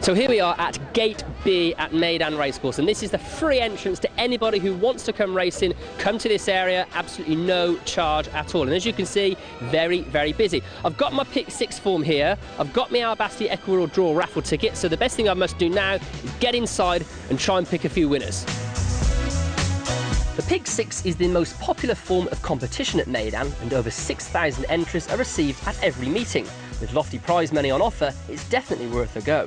So here we are at Gate B at Meydan Racecours, and this is the free entrance to anybody who wants to come racing. Come to this area, absolutely no charge at all. And as you can see, very, very busy. I've got my pick 6 form here. I've got my Albasti Ecuador draw raffle ticket. So the best thing I must do now is get inside and try and pick a few winners. The Pick 6 is the most popular form of competition at Meydan, and over 6,000 entries are received at every meeting. With lofty prize money on offer, it's definitely worth a go.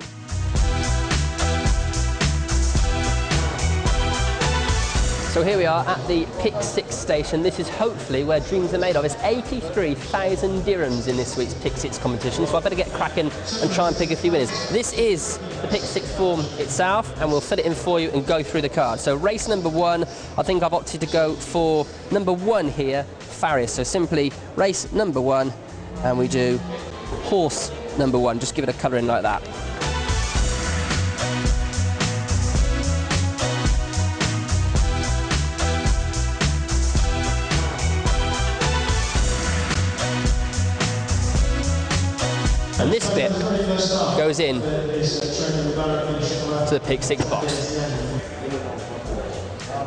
So here we are at the Pick 6 station. This is hopefully where dreams are made of. It's 83,000 dirhams in this week's Pick 6 competition, so I better get cracking and try and pick a few winners. This is the Pick 6 form itself, and we'll fill it in for you and go through the cards. So race number 1, I think I've opted to go for number 1 here, Faris. So simply race number 1, and we do horse number 1. Just give it a colour in like that. And this bit goes in to the Pick 6 box.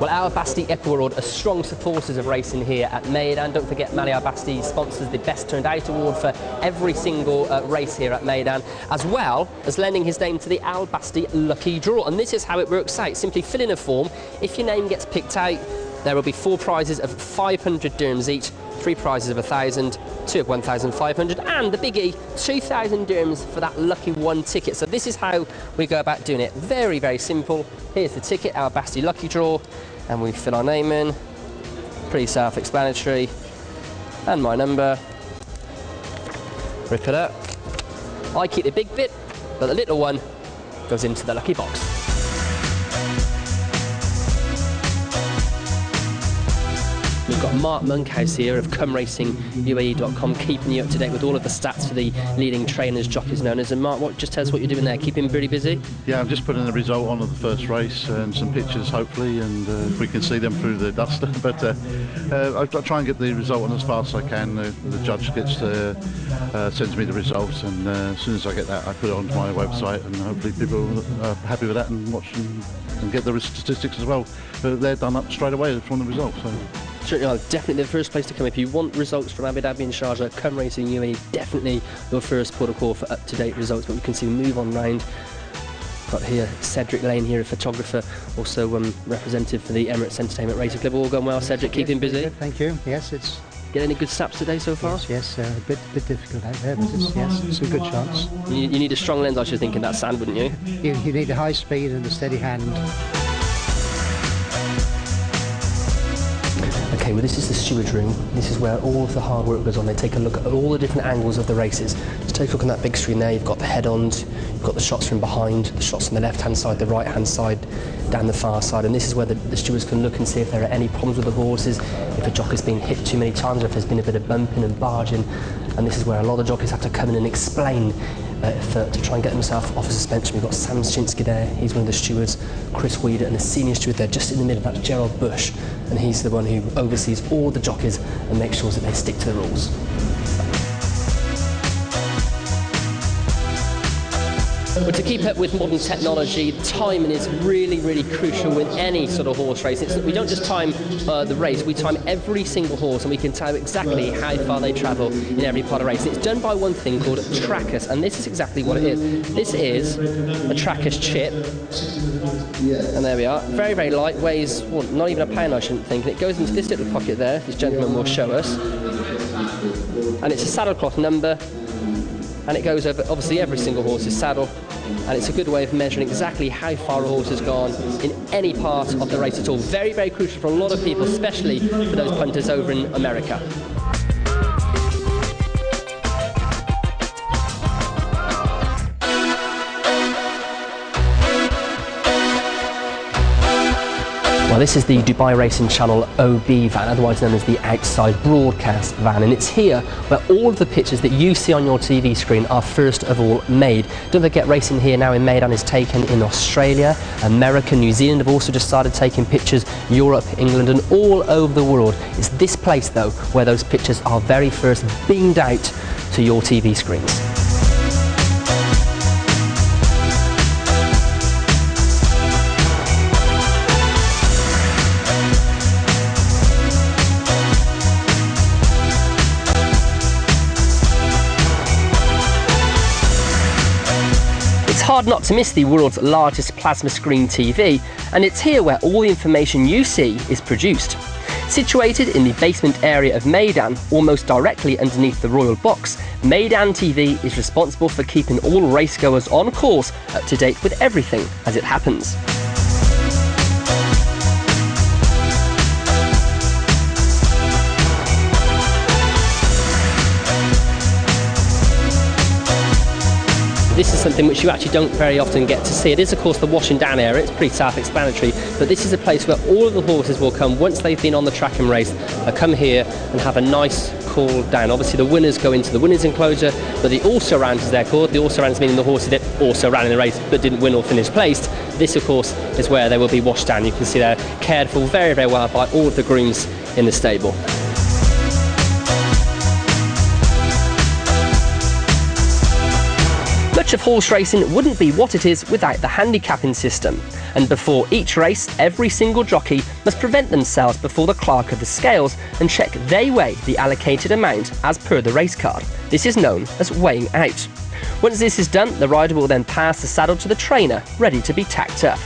Well, Albasti Ecuador are strong supporters of racing here at Meydan. Don't forget, Mali Albasti sponsors the Best Turned Out award for every single race here at Meydan, as well as lending his name to the Albasti Lucky Draw. And this is how it works out. Simply fill in a form. If your name gets picked out, there will be 4 prizes of 500 dirhams each, 3 prizes of 1,000, 2 of 1,500, and the biggie, 2,000 dirhams for that lucky 1 ticket. So this is how we go about doing it. Very, very simple. Here's the ticket, our Albasti Lucky Draw, and we fill our name in. Pretty self-explanatory. And my number. Rip it up. I keep the big bit, but the little one goes into the lucky box. We've got Mark Monkhouse here of ComeRacingUAE.com, keeping you up to date with all of the stats for the leading trainers, jockeys and owners. And Mark, just tell us what you're doing there, keeping pretty busy? Yeah, I'm just putting the result on of the first race and some pictures hopefully, and we can see them through the duster. But I try and get the result on as fast as I can. The judge sends me the results, and as soon as I get that, I put it onto my website, and hopefully people are happy with that and watch and get the statistics as well. But they're done up straight away from the results. So. Certainly, definitely the first place to come. If you want results from Abu Dhabi and Sharjah, Come Racing UAE, definitely your first port of call for up-to-date results. But we can see move on round. Got here Cedric Lane here, a photographer, also representative for the Emirates Entertainment Racing Club. All gone well, Cedric, keeping busy? Good, thank you. Yes, it's... Get any good snaps today so far? Yes, a bit difficult out there, but yes, some good shots. You need a strong lens, I should think, in that sand, wouldn't you? You need a high speed and a steady hand. Okay, well this is the steward's room. This is where all of the hard work goes on. They take a look at all the different angles of the races. Just take a look on that big screen there. You've got the head-ons, you've got the shots from behind, the shots on the left-hand side, the right-hand side, down the far side. And this is where the stewards can look and see if there are any problems with the horses, if a jockey's been hit too many times, or if there's been a bit of bumping and barging. And this is where a lot of jockeys have to come in and explain to try and get themselves off a suspension. We've got Sam Schinsky there, he's one of the stewards, Chris Weeder, and the senior steward there just in the middle, that's Gerald Bush, and he's the one who oversees all the jockeys and makes sure that they stick to the rules. But to keep up with modern technology, timing is really, really crucial with any sort of horse race. We don't just time the race, we time every single horse, and we can tell exactly how far they travel in every part of the race. It's done by one thing called Trackers, and this is exactly what it is. This is a Trackers chip, and there we are. Very, very light, weighs well, not even a pound, I shouldn't think, and it goes into this little pocket there. This gentleman will show us. And it's a saddlecloth number, and it goes over obviously every single horse's saddle, and it's a good way of measuring exactly how far a horse has gone in any part of the race at all. Very, very crucial for a lot of people, especially for those punters over in America. Well, this is the Dubai Racing Channel OB van, otherwise known as the Outside Broadcast van, and it's here where all of the pictures that you see on your TV screen are first of all made. Don't forget, racing here now in Meydan is taken in Australia, America, New Zealand have also just started taking pictures, Europe, England and all over the world. It's this place though where those pictures are very first beamed out to your TV screens. hard not to miss the world's largest plasma screen TV, and it's here where all the information you see is produced. Situated in the basement area of Meydan, almost directly underneath the Royal Box, Meydan TV is responsible for keeping all racegoers on course up to date with everything as it happens. This is something which you actually don't very often get to see. It is, of course, the washing down area. It's pretty self-explanatory, but this is a place where all of the horses will come once they've been on the track and race. They'll come here and have a nice cool down. Obviously, the winners go into the winners' enclosure, but the also-rans, as they're called, the also-rans meaning the horses that also ran in the race but didn't win or finish placed. This, of course, is where they will be washed down. You can see they're cared for very, very well by all of the grooms in the stable. Much of horse racing wouldn't be what it is without the handicapping system, and before each race, every single jockey must prevent themselves before the clerk of the scales and check they weigh the allocated amount as per the race card. This is known as weighing out. Once this is done, the rider will then pass the saddle to the trainer, ready to be tacked up.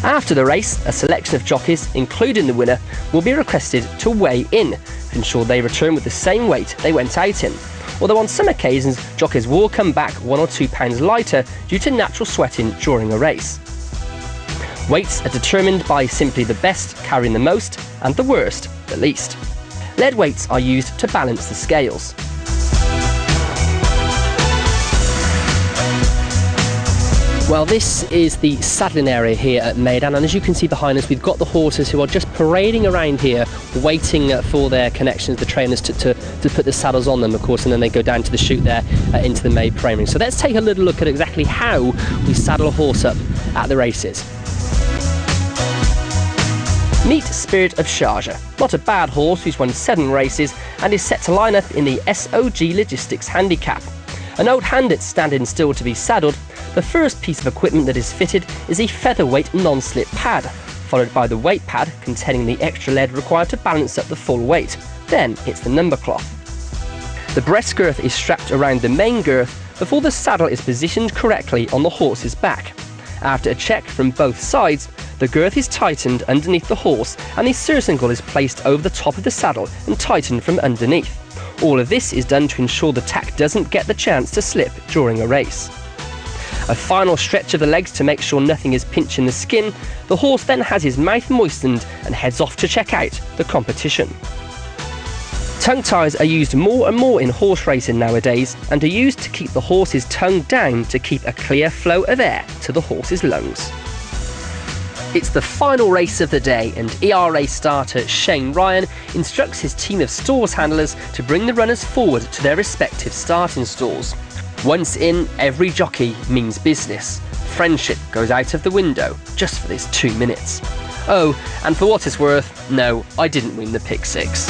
After the race, a selection of jockeys, including the winner, will be requested to weigh in to ensure they return with the same weight they went out in. Although on some occasions, jockeys will come back 1 or 2 pounds lighter due to natural sweating during a race. Weights are determined by simply the best carrying the most and the worst the least. Lead weights are used to balance the scales. Well, this is the saddling area here at Meydan, and as you can see behind us, we've got the horses who are just parading around here, waiting for their connections, the trainers, to put the saddles on them, of course, and then they go down to the chute there into the May primary. So let's take a little look at exactly how we saddle a horse up at the races. Meet Spirit of Sharjah, not a bad horse who's won 7 races and is set to line up in the SOG Logistics Handicap. An old hand that's standing still to be saddled. The first piece of equipment that is fitted is a featherweight non-slip pad, followed by the weight pad containing the extra lead required to balance up the full weight. Then it's the number cloth. The breast girth is strapped around the main girth before the saddle is positioned correctly on the horse's back. After a check from both sides, the girth is tightened underneath the horse and the surcingle is placed over the top of the saddle and tightened from underneath. All of this is done to ensure the tack doesn't get the chance to slip during a race. A final stretch of the legs to make sure nothing is pinching the skin. The horse then has his mouth moistened and heads off to check out the competition. Tongue ties are used more and more in horse racing nowadays and are used to keep the horse's tongue down to keep a clear flow of air to the horse's lungs. It's the final race of the day, and ERA starter Shane Ryan instructs his team of stalls handlers to bring the runners forward to their respective starting stalls. Once in, every jockey means business. Friendship goes out of the window just for this 2 minutes. Oh, and for what it's worth, no, I didn't win the pick 6.